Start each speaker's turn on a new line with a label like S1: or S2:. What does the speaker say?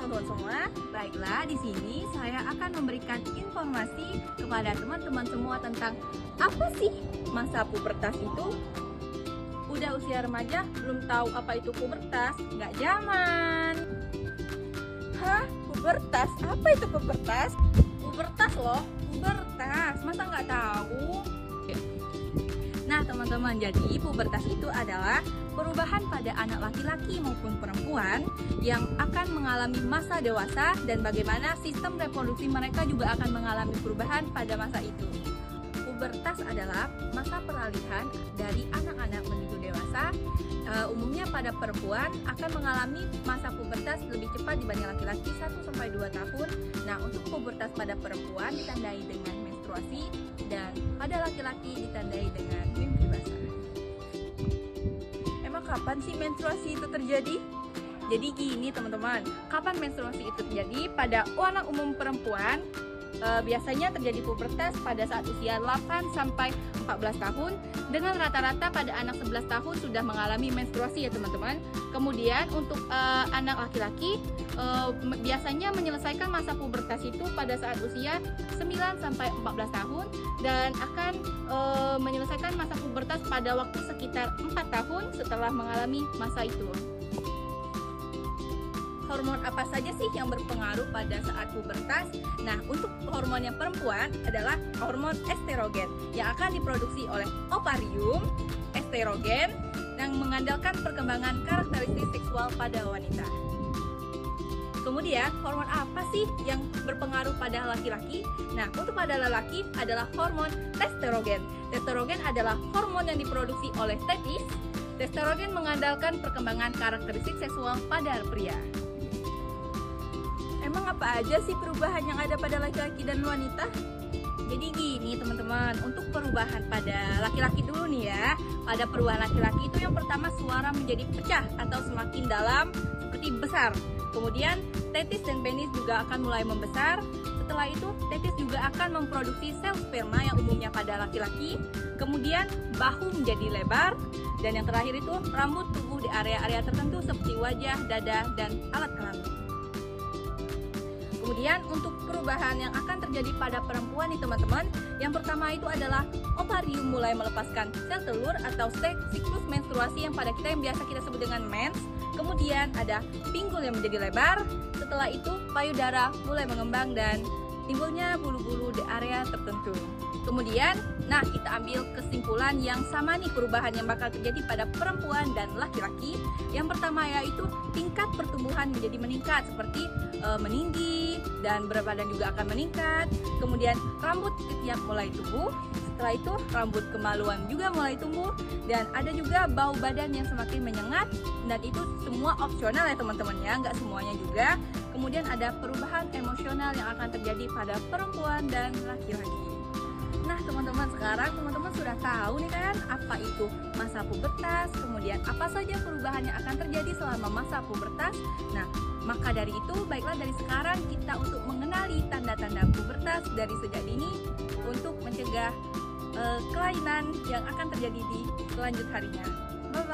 S1: teman-teman semua. Baiklah, di sini saya akan memberikan informasi kepada teman-teman semua tentang apa sih masa pubertas itu. Udah usia remaja, belum tahu apa itu pubertas? Nggak zaman. Hah? Pubertas? Apa itu pubertas? Pubertas loh, pubertas. Masa nggak tahu? Nah teman-teman, jadi pubertas itu adalah perubahan pada anak laki-laki maupun perempuan yang akan mengalami masa dewasa dan bagaimana sistem reproduksi mereka juga akan mengalami perubahan pada masa itu. Pubertas adalah masa peralihan dari anak-anak menuju dewasa. Umumnya pada perempuan akan mengalami masa pubertas lebih cepat dibanding laki-laki 1-2 tahun. Nah, untuk pubertas pada perempuan ditandai dengan menstruasi dan pada laki-laki ditandai dengan mimpi basah. Emang kapan sih menstruasi itu terjadi? Jadi gini teman-teman, kapan menstruasi itu terjadi? Pada anak umum perempuan biasanya terjadi pubertas pada saat usia 8-14 tahun, dengan rata-rata pada anak 11 tahun sudah mengalami menstruasi ya teman-teman. Kemudian untuk anak laki-laki biasanya menyelesaikan masa pubertas itu pada saat usia 9-14 tahun dan akan menyelesaikan masa pubertas pada waktu sekitar 4 tahun setelah mengalami masa itu. Hormon apa saja sih yang berpengaruh pada saat pubertas? Nah, untuk hormon yang perempuan adalah hormon estrogen yang akan diproduksi oleh ovarium. Estrogen yang mengandalkan perkembangan karakteristik seksual pada wanita. Kemudian, hormon apa sih yang berpengaruh pada laki-laki? Nah, untuk pada lelaki adalah hormon testosteron. Testosteron adalah hormon yang diproduksi oleh testis. Testosteron mengandalkan perkembangan karakteristik seksual pada pria. Emang apa aja sih perubahan yang ada pada laki-laki dan wanita? Jadi gini teman-teman, untuk perubahan pada laki-laki dulu nih ya. Pada perubahan laki-laki itu yang pertama suara menjadi pecah atau semakin dalam seperti besar. Kemudian testis dan penis juga akan mulai membesar. Setelah itu testis juga akan memproduksi sel sperma yang umumnya pada laki-laki. Kemudian bahu menjadi lebar. Dan yang terakhir itu rambut tumbuh di area-area tertentu seperti wajah, dada, dan alat kelamin. Kemudian untuk perubahan yang akan terjadi pada perempuan nih teman-teman, yang pertama itu adalah ovarium mulai melepaskan sel telur atau siklus menstruasi yang pada kita yang biasa kita sebut dengan mens. Kemudian ada pinggul yang menjadi lebar. Setelah itu payudara mulai mengembang dan timbulnya bulu-bulu di area tertentu. Kemudian, nah kita ambil kesimpulan yang sama nih perubahan yang bakal terjadi pada perempuan dan laki-laki. Yang pertama yaitu tingkat pertumbuhan menjadi meningkat seperti meninggi dan berat badan juga akan meningkat. Kemudian rambut ketiak mulai tumbuh. Setelah itu rambut kemaluan juga mulai tumbuh dan ada juga bau badan yang semakin menyengat dan itu semua opsional ya teman-teman ya, nggak semuanya juga. Kemudian ada perubahan emosional yang akan terjadi pada perempuan dan laki-laki. Nah teman-teman, sekarang teman-teman sudah tahu nih kan apa itu masa pubertas, kemudian apa saja perubahan yang akan terjadi selama masa pubertas. Nah maka dari itu baiklah dari sekarang kita untuk mengenali tanda-tanda pubertas dari sejak dini untuk mencegah kelainan yang akan terjadi di selanjut harinya. Bye-bye.